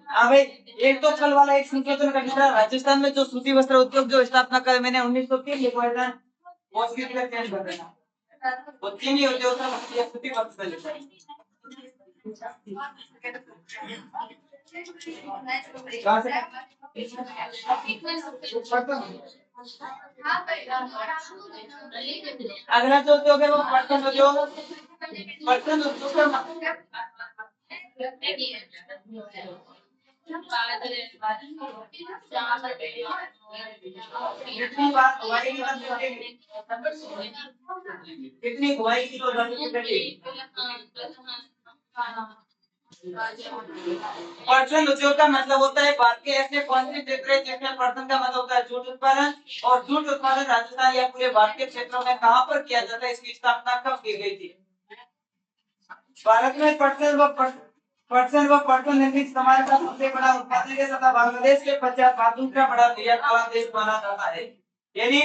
हाँ भाई, एक तो कल वाला एक संशोधन करना था। राजस्थान में जो सूती वस्त्र उद्योग जो स्थापना कर मैंने 1903 लिखवाया था, वो उसकी जगह चेंज कर देना। वो तीन ही उद्योग था, सूती वस्त्र लिखा है। कहाँ से? अगला जो उद्योग है वो पर्सन उद्योग। पर्सन उद्योग कितनी बार हवाई कितनी हवाई की पर्सन उद्योग का मतलब होता है भारत के ऐसे कौन से क्षेत्र जिसमें पर्सन का मतलब होता है जूट उत्पादन। और जूट उत्पादन राजस्थान या पूरे भारतीय क्षेत्रों में कहाँ पर किया जाता है, इसकी स्थापना कब की गई थी? भारत में पर्सन व पर्सन निर्मित सामान का सबसे बड़ा उत्पादक है तथा बांग्लादेश के पश्चात दूसरा बड़ा निर्यात वाला देश माना जाता है। यानी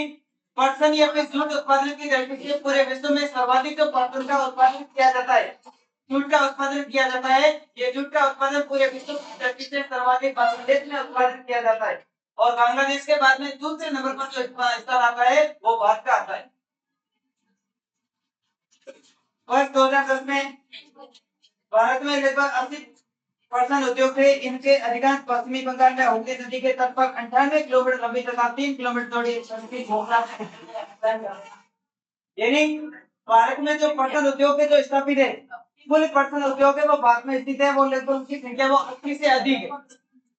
पर्सन या फिर जूट उत्पादन की दृष्टि से पूरे विश्व में सर्वाधिक जो पर्सन का उत्पादन किया जाता है, जूट का उत्पादन किया जाता है। ये जूट का उत्पादन पूरे विश्व की दृष्टि से सर्वाधिक बांग्लादेश में उत्पादन किया जाता है। और बांग्लादेश के बाद में दूसरे नंबर पर जो स्थान आता है वो भारत का आता है। वर्ष 2010 में भारत में लगभग 80% उद्योग थे। इनके अधिकांश पश्चिमी बंगाल में हुगली नदी के तट पर 98 किलोमीटर लंबी तथा 3 किलोमीटर चौड़ी सड़कें घोषणा। यानी भारत में जो पर्सन उद्योग है जो स्थापित है, कुल पर्सन उद्योग है वो भारत में स्थित है, वो लगभग उनकी संख्या वो 80 से अधिक है।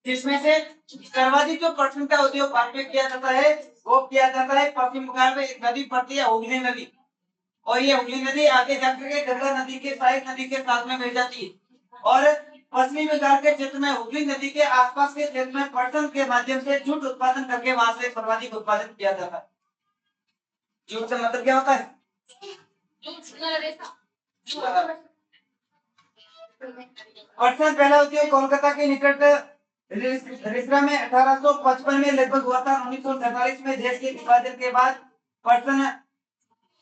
जिसमें से सर्वाधिक जो पर्सन का उद्योग भारत में किया जाता है वो किया जाता है पश्चिम बंगाल में। एक नदी पड़ती है हुगली नदी, और ये हुगली नदी आगे जाकर के गंगा नदी के सहायक नदी के साथ में मिल जाती है। और पश्चिमी बंगाल के क्षेत्र में हुगली नदी के आसपास के क्षेत्र में पर्सन के माध्यम से जूट उत्पादन करके वहां से सर्वाधिक उत्पादन किया जाता है। जूट से मतलब क्या होता है? पर्सन पहला उद्योग कोलकाता के निकट रिसरा में 1855 में लगभग हुआ था। 1947 में देश के विभाजन के बाद पर्सन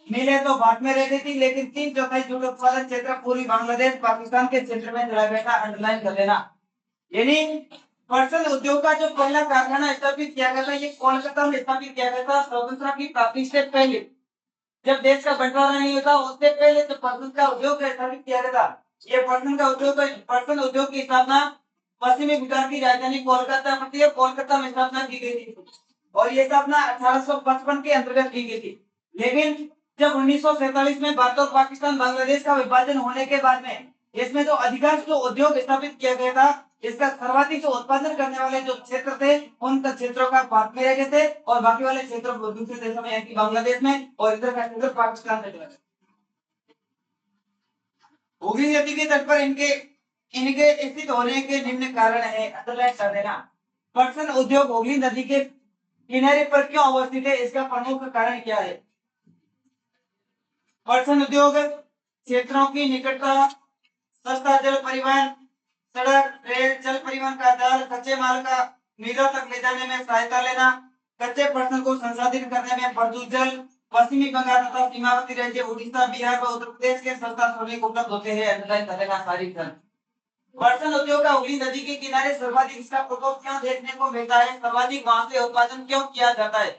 मिले तो भारत में रहती थी, लेकिन 3/4 जूट उत्पादन क्षेत्र पूर्वी बांग्लादेश पाकिस्तान के क्षेत्र में चला गया था। अंडरलाइन कर लेना। यानी पर्सन उद्योग का जो पहला कारखाना स्थापित किया गया था ये कोलकाता में स्थापित किया गया था। स्वतंत्रता की प्राप्ति से पहले, जब देश का बंटवारा नहीं होता उससे पहले जो पर्सन का उद्योग स्थापित किया गया था, ये पर्सन उद्योग की स्थापना पश्चिमी गुजरात की राजधानी कोलकाता में स्थापना की गई थी और ये स्थापना 1855 के अंतर्गत की गई थी। लेकिन जब 1947 में भारत और पाकिस्तान बांग्लादेश का विभाजन होने के बाद में इसमें जो अधिकांश जो उद्योग स्थापित किया गया था, इसका सर्वाधिक जो उत्पादन करने वाले जो क्षेत्र थे उन क्षेत्रों का भारत में रह गए थे और बाकी वाले क्षेत्र दूसरे देशों में, यानी बांग्लादेश में, और इधर का क्षेत्र पाकिस्तान में चला गया। हुगली नदी के तट पर इनके स्थित होने के निम्न कारण है। अंडरलाइन कर देना। पर्सन उद्योग हुगली नदी के किनारे पर क्यों अवस्थित है, इसका प्रमुख कारण क्या है? पर्सन उद्योग क्षेत्रों की निकटता, सस्ता जल परिवहन, सड़क, रेल, जल परिवहन का जाल, कच्चे माल का मिलों तक ले जाने में सहायता लेना, कच्चे पर्सन को संसाधित करने में प्रचुर जल, पश्चिमी बंगाल तथा सीमावर्ती राज्य उड़ीसा, बिहार व उत्तर प्रदेश के सस्ता श्रमिक उपलब्ध होते हैं। अंडरलाइन कर लेना सारी जल। पर्सन उद्योग का हुगली नदी के किनारे सर्वाधिक इसका प्रकोप क्यों देखने को मिलता है, सर्वाधिक वहां से उत्पादन क्यों किया जाता है?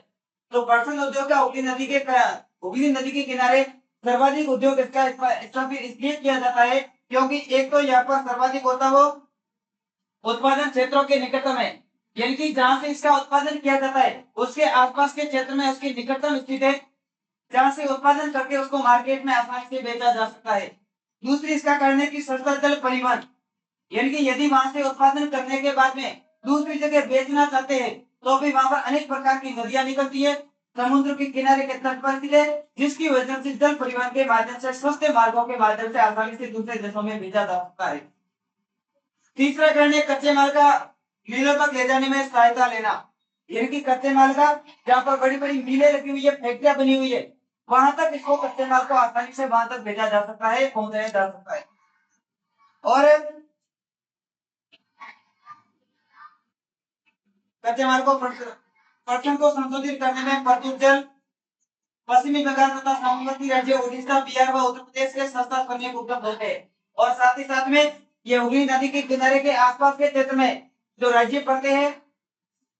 तो पर्सन उद्योग का हुगली नदी के किनारे सर्वाधिक उद्योग इसका इसलिए किया जाता है क्योंकि एक तो यहाँ पर सर्वाधिक होता वो उत्पादन क्षेत्रों के निकटतम है, यानी कि जहां से इसका उत्पादन किया जाता है उसके आसपास के क्षेत्र में उसकी निकटतम स्थित है, जहां से उत्पादन करके उसको मार्केट में आसानी से बेचा जा सकता है। दूसरी इसका कारण है कि सस्ता जल परिवहन, यानी कि यदि वहां से उत्पादन करने के बाद में दूसरी जगह बेचना चाहते हैं तो भी वहां पर अनेक प्रकार की नदियां निकलती है, समुद्र के किनारे के तट पर स्थित है, जिसकी वजह से जल परिवहन के माध्यम से सस्ते मार्गों के माध्यम से आसानी से दूसरे देशों में भेजा जा सकता है। तीसरा कारण है कच्चे माल का मिलों तक ले जाने में सहायता लेना, यानी कि कच्चे माल का जहाँ पर बड़ी बड़ी मिलें लगी हुई है, फैक्ट्रियां बनी हुई है, वहां तक इसको कच्चे माल को आसानी से वहां तक भेजा जा सकता है, पहुंचाया जा सकता है। और कच्चे माल को पर्सन को संशोधित करने में प्रचुर जल, पश्चिमी बंगाल तथा सीमावर्ती राज्य उड़ीसा, बिहार व उत्तर प्रदेश के सस्ता श्रमिक उपलब्ध होते हैं। और साथ ही साथ में ये हुगली नदी के किनारे के आसपास के क्षेत्र में जो राज्य पड़ते हैं,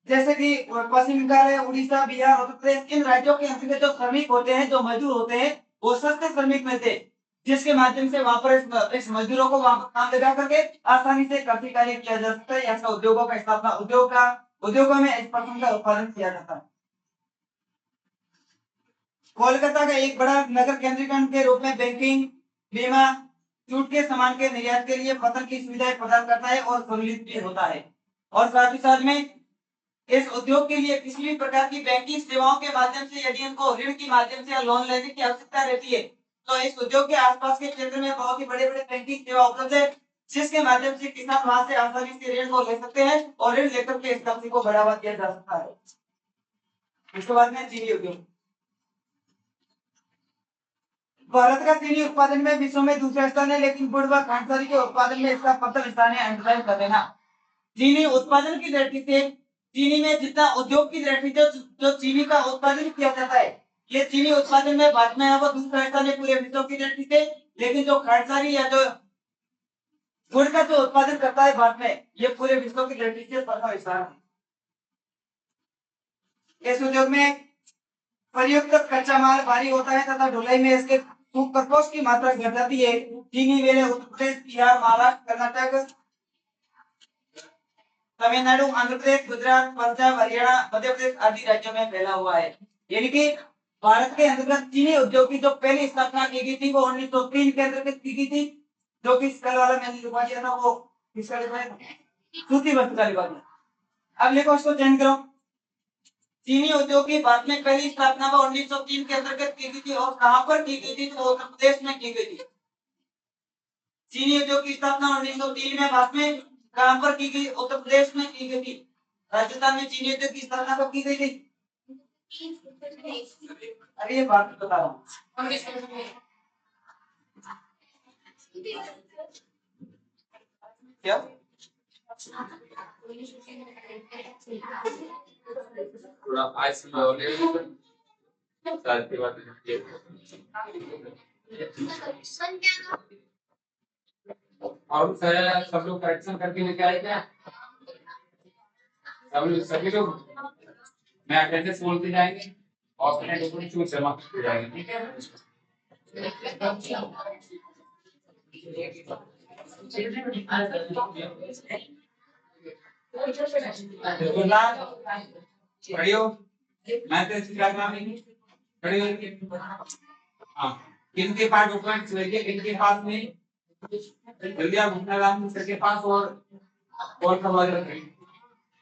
जैसे कि पश्चिम बंगाल है, उड़ीसा, बिहार, उत्तर प्रदेश, इन राज्यों के अंतर्गत जो श्रमिक होते हैं, जो मजदूर होते हैं, वो सस्ते श्रमिक मिलते हैं, जिसके माध्यम से वहां पर इस मजदूरों को वहां पर काम लगा करके आसानी से कृषि कार्य किया जा सकता है। ऐसा उद्योगों का स्थापना उद्योगों में इस पर्सन का उत्पादन किया जाता है। कोलकाता का एक बड़ा नगर केंद्रीकरण के रूप में बैंकिंग, बीमा, जूट के सामान के निर्यात के लिए पतन की सुविधाएं प्रदान करता है और सम्मिलित भी होता है। और साथ ही साथ में इस उद्योग के लिए किसी भी प्रकार की बैंकिंग सेवाओं के माध्यम से यदि उनको ऋण के माध्यम से या लोन लेने की आवश्यकता रहती है तो इस उद्योग के आसपास के क्षेत्र में बहुत ही बड़े बड़े बैंकिंग सेवा उपलब्ध है, जिसके माध्यम से किसान वहां से आसानी से ऋण को ले सकते हैं और ऋण लेकर के इस कंपनी को बढ़ावा दिया जा सकता है। इसके बाद में चीनी उद्योग। भारत का चीनी उत्पादन में विश्व में दूसरा स्थान है, लेकिन गुड़ व खांडसारी के उत्पादन में इसका प्रथम स्थान है। अंडरलाइन कर देना। चीनी उत्पादन की दृष्टि से चीनी में जितना उद्योग की दृष्टि से जो चीनी का उत्पादन किया जाता है, ये चीनी उत्पादन में भारत में है वो दूसरा स्थान है पूरे विश्व की दृष्टि से, लेकिन जो खांडसारी या जो गुड़ का जो उत्पादन करता है भारत में, ये पूरे विश्व की दृष्टि से प्रथम स्थान है। इस उद्योग में प्रयुक्त कच्चा माल भारी होता है तथा ढुलाई में इसके सुक्रकोश की मात्रा घट जाती है। चीनी मिलें उत्तर प्रदेश, बिहार, महाराष्ट्र, कर्नाटक, तमिलनाडु, आंध्र प्रदेश, गुजरात, पंजाब, हरियाणा, मध्य प्रदेश आदि राज्यों में फैला हुआ है। यानी कि भारत के अंतर्गत चीनी उद्योग की जो पहली स्थापना की गई थी वो 1903 के अंतर्गत की गई थी, जो कि कल वाला मैंने लिखवा दिया था, वो किसका लिखा है? सूती वस्त्र का लिखवा दिया। अब लिखो उसको चेंज करो। चीनी उद्योग की भारत में पहली स्थापना वो 1903 के अंतर्गत की गई थी और कहां पर की गई थी? तो उत्तर प्रदेश में की गई थी। चीनी उद्योग की स्थापना 1903 में भारत में कहां पर की गई? उत्तर प्रदेश में की गई थी। राजस्थान में चीनी उद्योग की स्थापना कब की गई थी? अरे ये बात बता रहा हूँ। क्या थोड़ा आइस में और साथ की बात और सब लोग करेक्शन करके लेके आए क्या? सभी लोग मैं अटेंडेंस बोलते जाएंगे और अपने डॉक्यूमेंट चूज जमा करते जाएंगे, ठीक है? खड़ी हो, मैं तो इसका नाम नहीं खड़ी हो। हाँ, किनके पास डॉक्यूमेंट्स लेके किनके पास नहीं, जल्दी आप घूमना राम सर के पास और करवा दो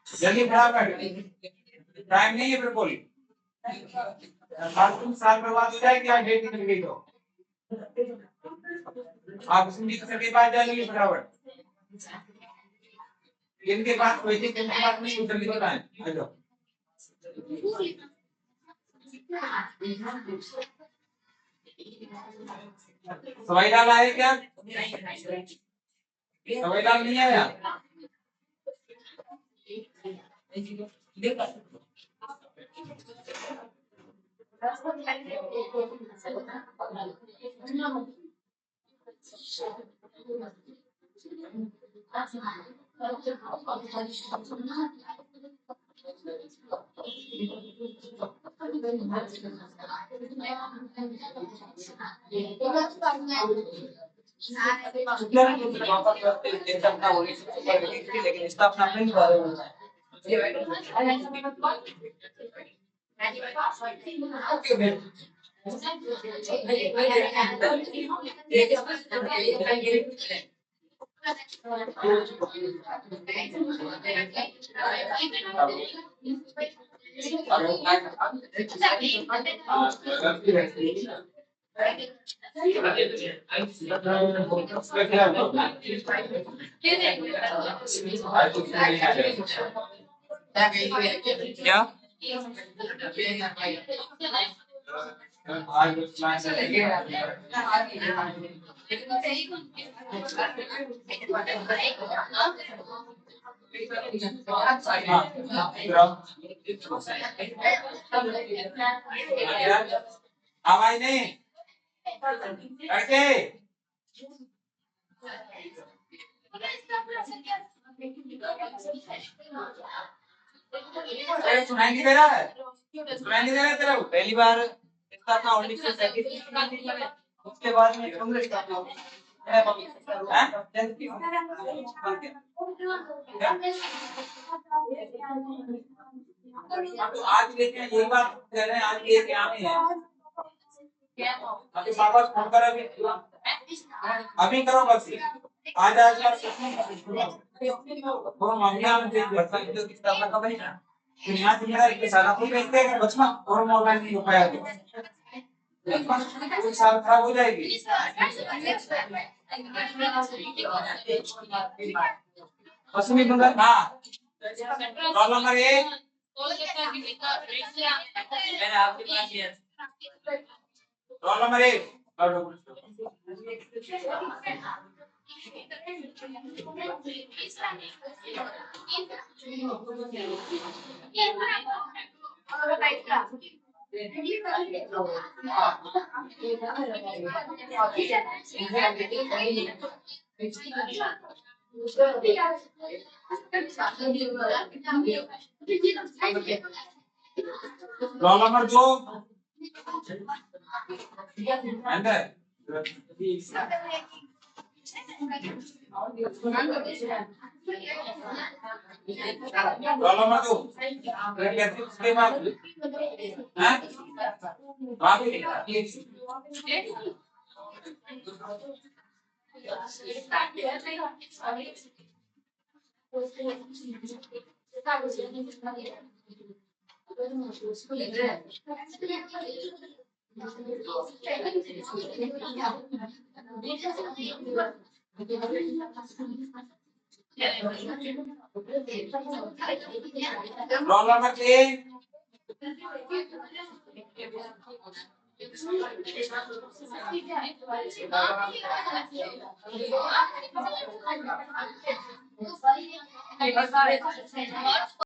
जल्दी फटाफट, टाइम नहीं है बिल्कुल। साल बर्बाद हो जाएगी आज डेट निकल गई तो आप उसमें सर के पास जाइए फटाफट, किनके पास कोई किनके पास नहीं जल्दी बताएं आ जाओ। सवाई डाला है क्या? सवाई डाल नहीं आया? लेकिन इसका अपना नहीं बारे में क्या आवाज नहीं करके सुनाई नहीं दे रहा है, सुनाई नहीं दे रहा है तेरा पहली बार इसका अपना ऑडिट से उसके बाद में कांग्रेस का अपना तो आज लेके ये बात कह रहे हैं आज ये क्या नहीं है अभी पापा फोन कर अभी करो बस आज वो मामला में देख बच्चा जो कितना अपना कब है ना दुनिया से मेरा एक सारा कोई कहते हैं बचपन और मोबाइल नहीं हो पाया तो साल खराब हो जाएगी। पश्चिमी बंगाल हाँ रोल नंबर 1 मैंने आपके पास दिया रोल नंबर 1 रोल नंबर 2 अंदर रोल नंबर 2 कैसे उसके बाद हैं बाकी रोल नंबर 3 Thank you.